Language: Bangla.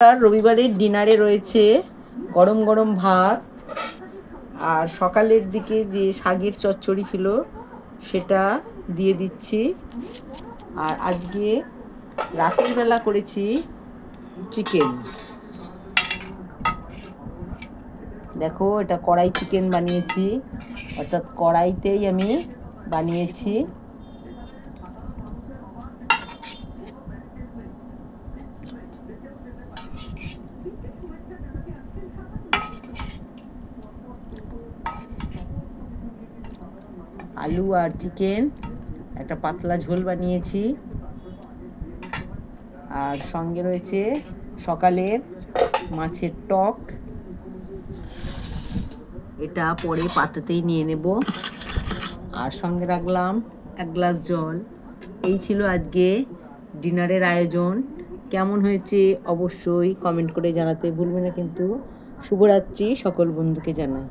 আর রবিবারের ডিনারে রয়েছে গরম গরম ভাত, আর সকালের দিকে যে শাকের চচ্চড়ি ছিল সেটা দিয়ে দিচ্ছি। আর আজকে রাত্রিবেলা করেছি চিকেন। দেখো, এটা কড়াই চিকেন বানিয়েছি, অর্থাৎ কড়াইতেই আমি বানিয়েছি। আলু আর চিকেন একটা পাতলা ঝোল বানিয়েছি, আর সঙ্গে রয়েছে সকালের মাছের টক। এটা পরে পাতাতেই নিয়ে নেব, আর সঙ্গে রাখলাম 1 গ্লাস জল। এই ছিল আজকে ডিনারের আয়োজন। কেমন হয়েছে অবশ্যই কমেন্ট করে জানাতে ভুলবে না কিন্তু। শুভরাত্রি সকল বন্ধুকে জানাই।